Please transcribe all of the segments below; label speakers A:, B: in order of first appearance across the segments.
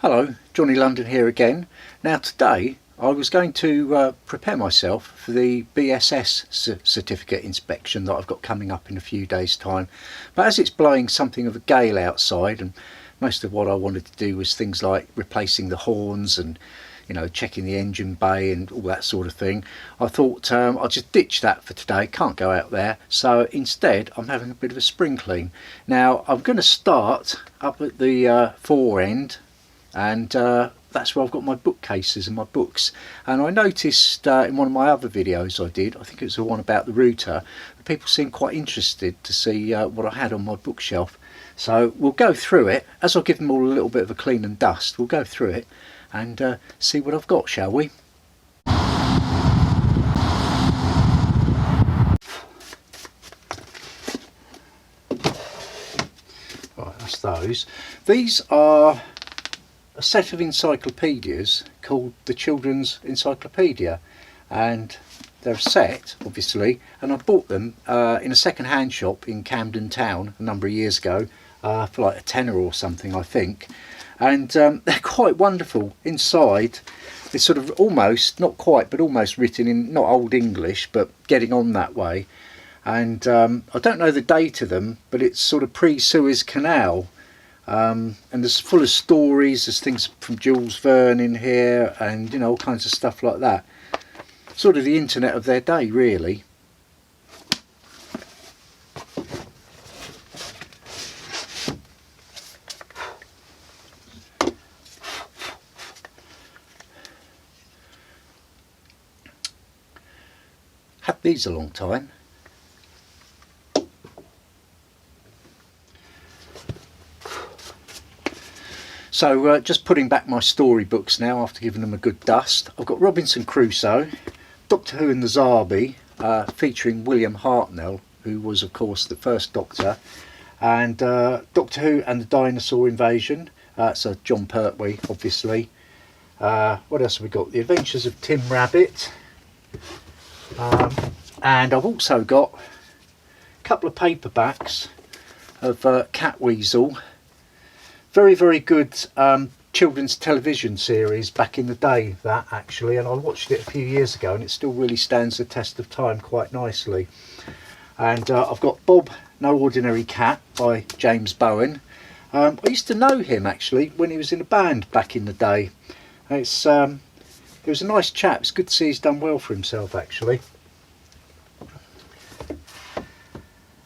A: Hello, Johnny London here again. Now today I was going to prepare myself for the BSS certificate inspection that I've got coming up in a few days time, but as it's blowing something of a gale outside and most of what I wanted to do was things like replacing the horns and checking the engine bay and all that sort of thing, I thought I'll just ditch that for today. Can't go out there, so instead I'm having a bit of a spring clean. Now I'm going to start up at the fore end, and that's where I've got my bookcases and my books. And I noticed in one of my other videos I did, I think it was the one about the router, people seemed quite interested to see what I had on my bookshelf. So we'll go through it. As I'll give them all a little bit of a clean and dust, we'll go through it and see what I've got, shall we? Right, that's those. These are a set of encyclopedias called the Children's Encyclopedia, and they're a set obviously, and I bought them in a second-hand shop in Camden Town a number of years ago for like a tenner or something, I think. And they're quite wonderful. Inside it's sort of almost, not quite, but almost written in not Old English, but getting on that way. And I don't know the date of them, but it's sort of pre-Suez Canal. And there's full of stories. There's things from Jules Verne in here, and all kinds of stuff like that. Sort of the internet of their day, really. Had these a long time. So just putting back my storybooks now after giving them a good dust. I've got Robinson Crusoe, Doctor Who and the Zarbi, featuring William Hartnell, who was of course the first Doctor, and Doctor Who and the Dinosaur Invasion, so John Pertwee obviously. What else have we got? The Adventures of Tim Rabbit, and I've also got a couple of paperbacks of Catweasel. Very, very good children's television series back in the day, that actually, and I watched it a few years ago and it still really stands the test of time quite nicely. And I've got Bob No Ordinary Cat by James Bowen. I used to know him actually when he was in a band back in the day. He was a nice chap. It's good to see he's done well for himself actually.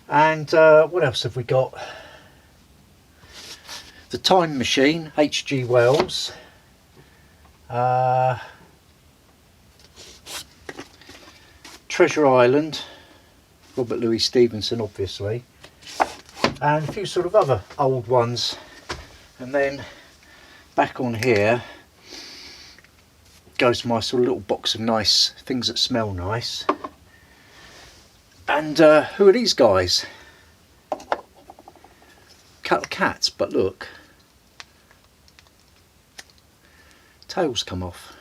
A: And what else have we got? The Time Machine, H.G. Wells. Treasure Island, Robert Louis Stevenson obviously, and a few sort of other old ones. And then back on here goes my sort of little box of nice things that smell nice. And who are these guys? Couple of cats, but look, tails come off.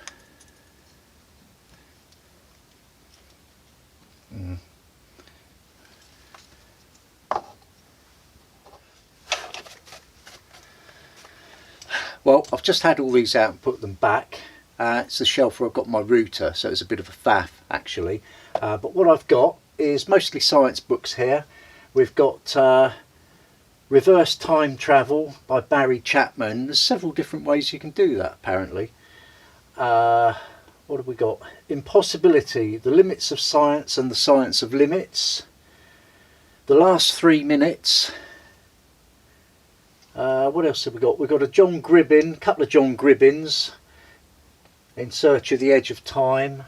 A: Well, I've just had all these out and put them back. It's the shelf where I've got my router, so it's a bit of a faff actually. But what I've got is mostly science books here. We've got Reverse Time Travel by Barry Chapman. There's several different ways you can do that apparently. What have we got? Impossibility, The Limits of Science and the Science of Limits. The Last 3 Minutes. What else have we got? We've got a John Gribbin, couple of John Gribbins. In Search of the Edge of Time.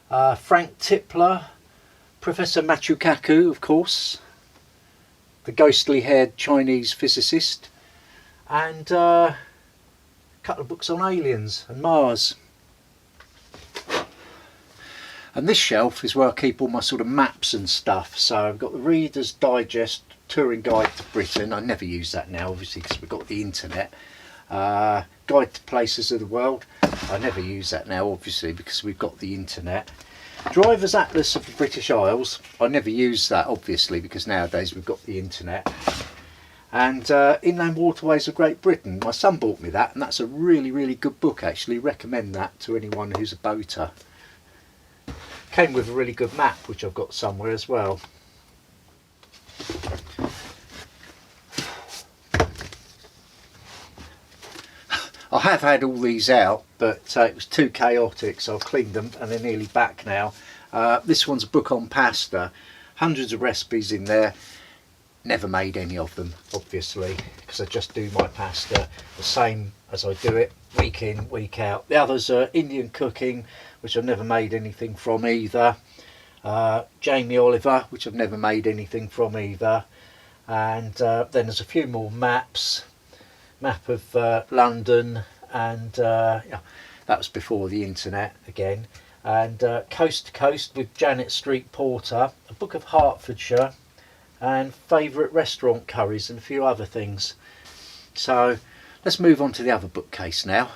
A: Frank Tipler. Professor Machukaku, of course. The ghostly haired Chinese physicist, and a couple of books on aliens and Mars. And this shelf is where I keep all my sort of maps and stuff. So I've got the Reader's Digest Touring Guide to Britain. I never use that now obviously because we've got the internet. Guide to Places of the World. I never use that now obviously because we've got the internet. Driver's Atlas of the British Isles. I never use that obviously because nowadays we've got the internet. and Inland Waterways of Great Britain. My son bought me that, and that's a really good book actually. Recommend that to anyone who's a boater. Came with a really good map which I've got somewhere as well. I have had all these out, but it was too chaotic, so I've cleaned them and they're nearly back now. This one's a book on pasta, hundreds of recipes in there. Never made any of them, obviously, because I just do my pasta the same as I do it week in, week out. The others are Indian cooking, which I've never made anything from either. Jamie Oliver, which I've never made anything from either. And then there's a few more maps. Map of London, and yeah, that was before the internet again. And Coast to Coast with Janet Street Porter, a book of Hertfordshire, and favourite restaurant curries and a few other things. So let's move on to the other bookcase now.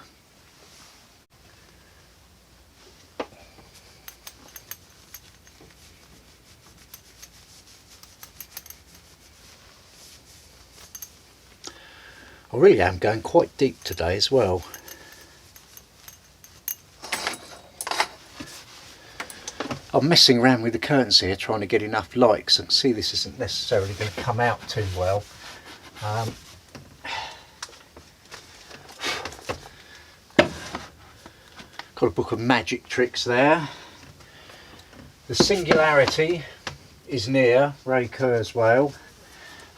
A: I really am going quite deep today as well. I'm messing around with the curtains here trying to get enough light, because I can see this isn't necessarily going to come out too well. Got a book of magic tricks there. The Singularity is near, Ray Kurzweil.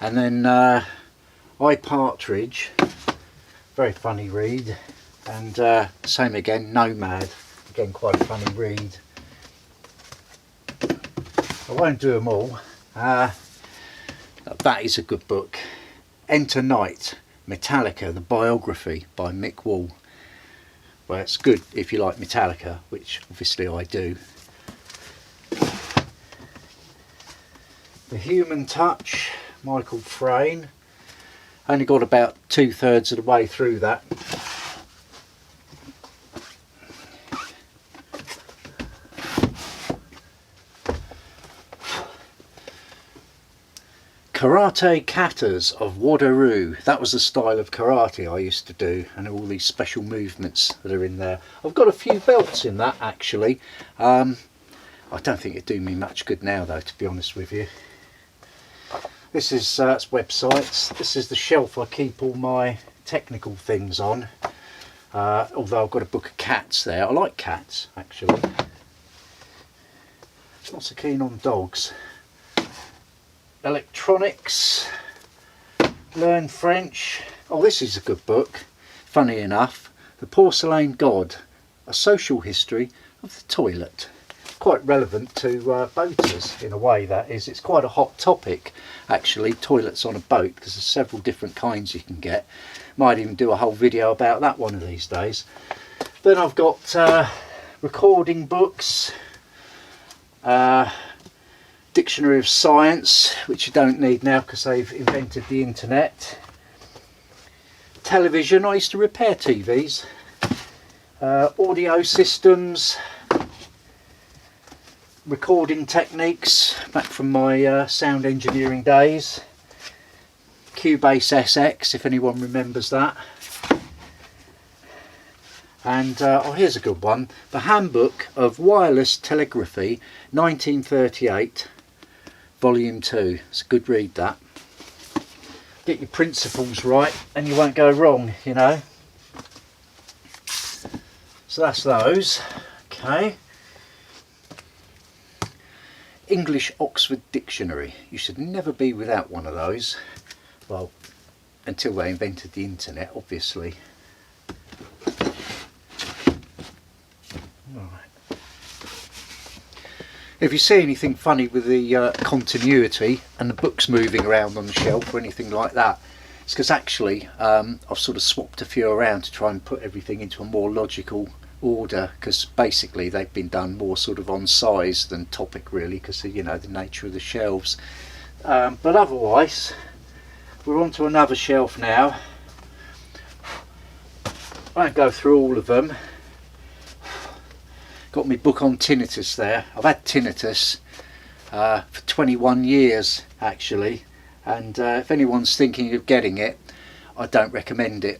A: And then I Partridge, very funny read. And same again, Nomad, again quite a funny read. I won't do them all. That is a good book. Enter Night, Metallica, the biography by Mick Wall. Well, it's good if you like Metallica, which obviously I do. The Human Touch, Michael Frayn. Only got about 2/3 of the way through that. Karate Katas of Wadaroo. That was the style of karate I used to do, and all these special movements that are in there. I've got a few belts in that actually. I don't think it'd do me much good now though, to be honest with you. This is websites. This is the shelf I keep all my technical things on. Although I've got a book of cats there. I like cats actually. Not so keen on dogs. Electronics, Learn French. Oh, this is a good book, funny enough. The Porcelain God, A Social History of the Toilet. Quite relevant to boaters in a way, that is. It's quite a hot topic actually, toilets on a boat, because there's several different kinds you can get. Might even do a whole video about that one of these days. Then I've got recording books, Dictionary of Science, which you don't need now because they've invented the internet. Television, I used to repair TVs. Audio systems, recording techniques back from my sound engineering days. Cubase SX, if anyone remembers that. And oh, here's a good one, the Handbook of Wireless Telegraphy, 1938. Volume 2. It's a good read, that. Get your principles right and you won't go wrong, you know. So that's those. Okay. English Oxford Dictionary. You should never be without one of those. Well, until they invented the internet, obviously. If you see anything funny with the continuity and the books moving around on the shelf or anything like that, it's because actually I've sort of swapped a few around to try and put everything into a more logical order, because basically they've been done more sort of on size than topic really, because you know the nature of the shelves. But otherwise we're on to another shelf now. I won't go through all of them. Got my book on tinnitus there. I've had tinnitus for 21 years actually, and if anyone's thinking of getting it, I don't recommend it.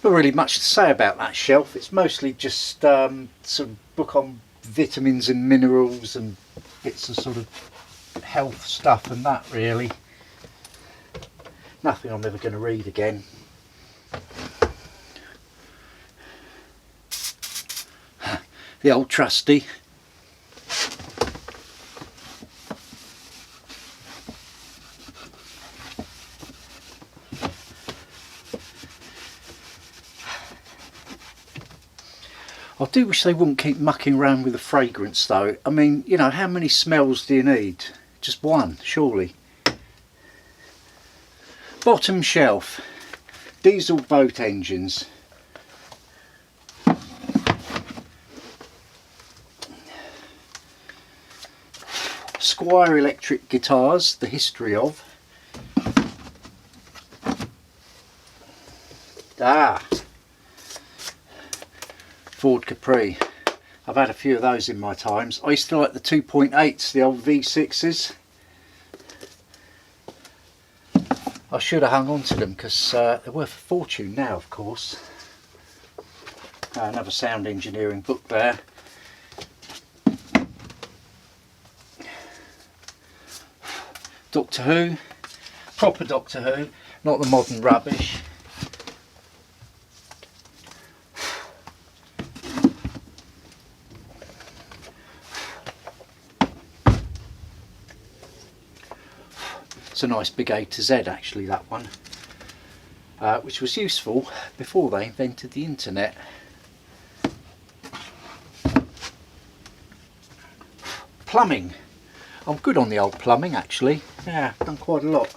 A: Not really much to say about that shelf. It's mostly just some book on vitamins and minerals and bits of sort of health stuff and that, really. Nothing I'm ever going to read again. The old trusty. I do wish they wouldn't keep mucking around with the fragrance though. I mean, you know, how many smells do you need? Just one, surely. Bottom shelf. Diesel boat engines. Squire electric guitars, the history of. Ford Capri. I've had a few of those in my times. I used to like the 2.8s, the old V6s. I should have hung on to them because they're worth a fortune now, of course. Another sound engineering book there. Doctor Who, proper Doctor Who, not the modern rubbish. It's a nice big A to Z actually, that one, which was useful before they invented the internet. Plumbing. I'm good on the old plumbing actually. Yeah, done quite a lot.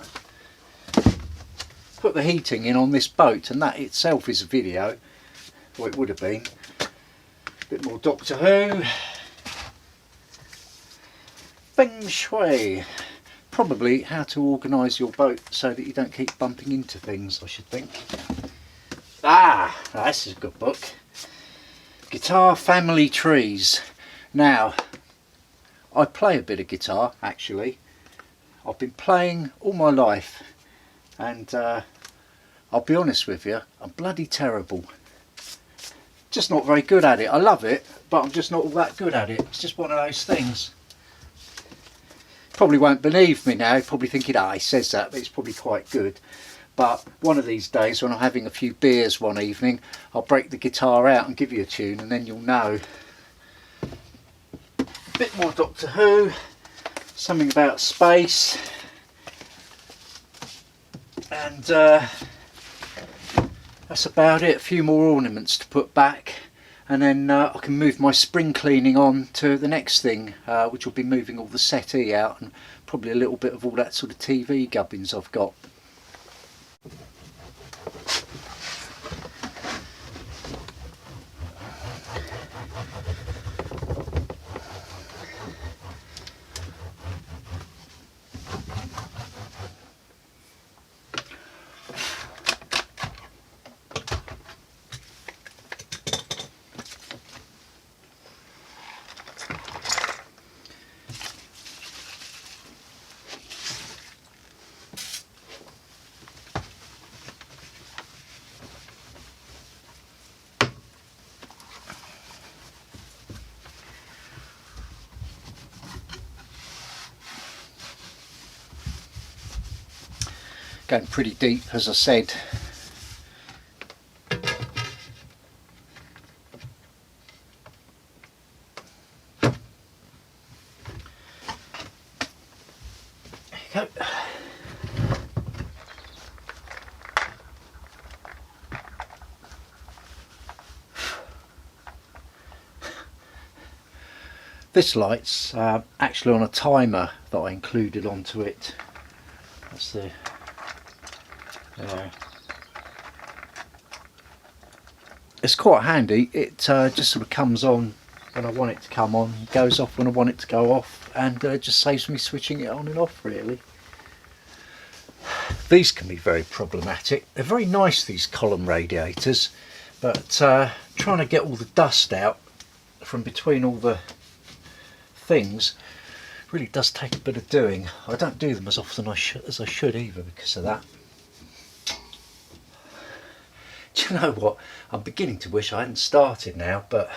A: Put the heating in on this boat and that itself is a video. Well, it would have been. A bit more Doctor Who. Feng Shui. Probably how to organise your boat so that you don't keep bumping into things, I should think. This is a good book. Guitar Family Trees. Now, I play a bit of guitar actually. I've been playing all my life and I'll be honest with you, I'm bloody terrible. Just not very good at it. I love it, but I'm just not all that good at it. It's just one of those things. Probably won't believe me now, you're probably thinking, he says that, but it's probably quite good. But one of these days when I'm having a few beers one evening, I'll break the guitar out and give you a tune and then you'll know. A bit more Doctor Who, something about space, and that's about it. A few more ornaments to put back. And then I can move my spring cleaning on to the next thing, which will be moving all the settee out and probably a little bit of all that sort of TV gubbins I've got. Going pretty deep, as I said. There you go. This light's actually on a timer that I included onto it. That's the It's quite handy. It just sort of comes on when I want it to come on, goes off when I want it to go off, and just saves me switching it on and off really. These can be very problematic. They're very nice, these column radiators, but trying to get all the dust out from between all the things really does take a bit of doing. I don't do them as often as I should either because of that. Do you know what? I'm beginning to wish I hadn't started now, but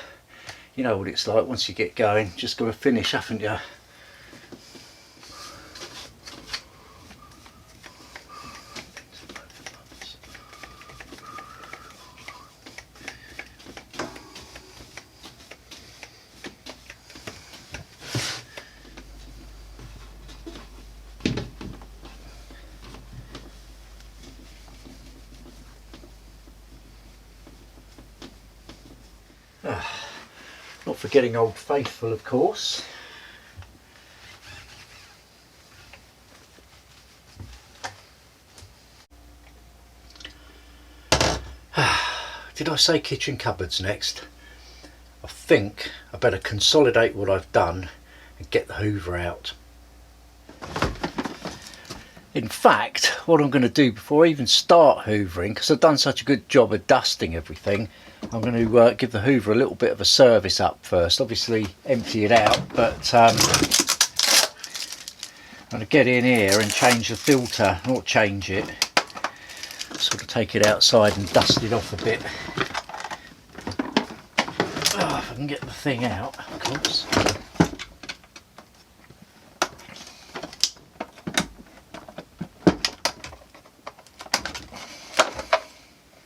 A: you know what it's like once you get going, just got to finish, haven't you? Not forgetting Old Faithful, of course. Did I say kitchen cupboards next? I think I better consolidate what I've done and get the Hoover out. In fact, what I'm going to do before I even start hoovering, because I've done such a good job of dusting everything, I'm going to give the Hoover a little bit of a service up first. Obviously empty it out, but I'm going to get in here and change the filter, not change it, sort of take it outside and dust it off a bit. Oh, if I can get the thing out, of course.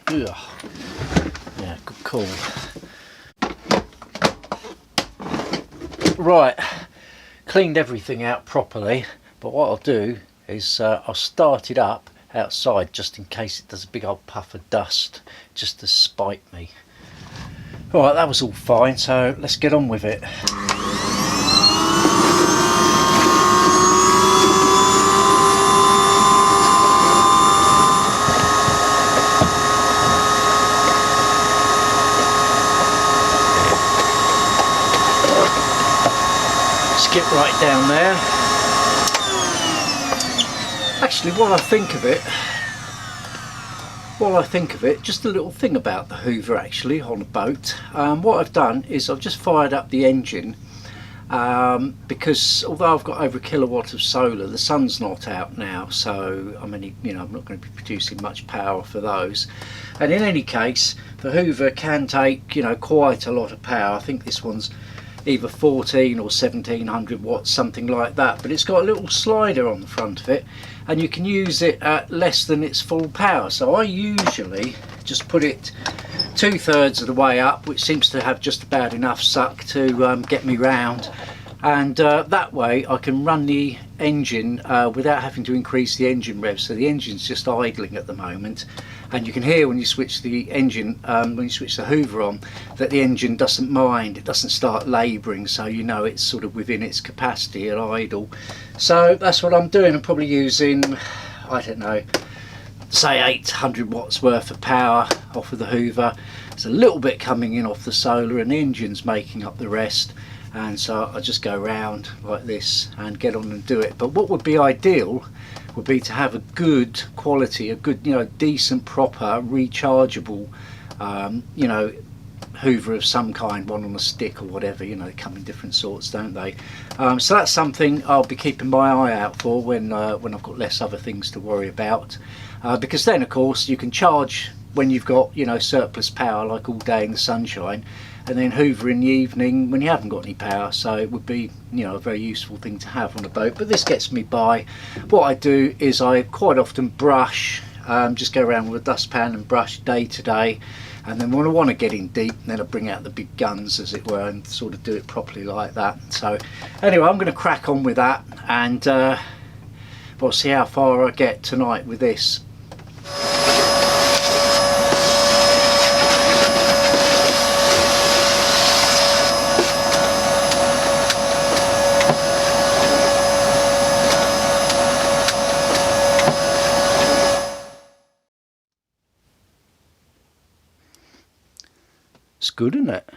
A: Ugh. Yeah, good call. Right, cleaned everything out properly, but what I'll do is I'll start it up outside just in case it does a big old puff of dust, just to spite me. Right, that was all fine, so let's get on with it. Skip right down there. Actually, while I think of it, just a little thing about the Hoover actually on a boat. What I've done is I've just fired up the engine because although I've got over a kilowatt of solar, the sun's not out now, so I mean, you know, I'm not going to be producing much power for those. And in any case, the Hoover can take, you know, quite a lot of power. I think this one's either 14 or 1700 watts, something like that, but it's got a little slider on the front of it and you can use it at less than its full power. So I usually just put it 2/3 of the way up, which seems to have just about enough suck to get me round, and that way I can run the engine without having to increase the engine rev. So the engine's just idling at the moment, and you can hear when you switch the engine, when you switch the Hoover on, that the engine doesn't mind, it doesn't start labouring, so you know it's sort of within its capacity at idle. So that's what I'm doing. I'm probably using, I don't know, say 800 watts worth of power off of the Hoover. There's a little bit coming in off the solar and the engine's making up the rest, and so I just go round like this and get on and do it. But what would be ideal would be to have a good quality, a good, you know, decent, proper, rechargeable, you know, Hoover of some kind, one on a stick or whatever. You know, they come in different sorts, don't they? So that's something I'll be keeping my eye out for when I've got less other things to worry about, because then of course you can charge when you've got, you know, surplus power, like all day in the sunshine, and then Hoover in the evening when you haven't got any power. So it would be, you know, a very useful thing to have on a boat. But this gets me by. What I do is I quite often brush, just go around with a dustpan and brush day to day, and then when I want to get in deep, then I bring out the big guns, as it were, and sort of do it properly like that. So anyway, I'm going to crack on with that, and we'll see how far I get tonight with this. good, isn't it?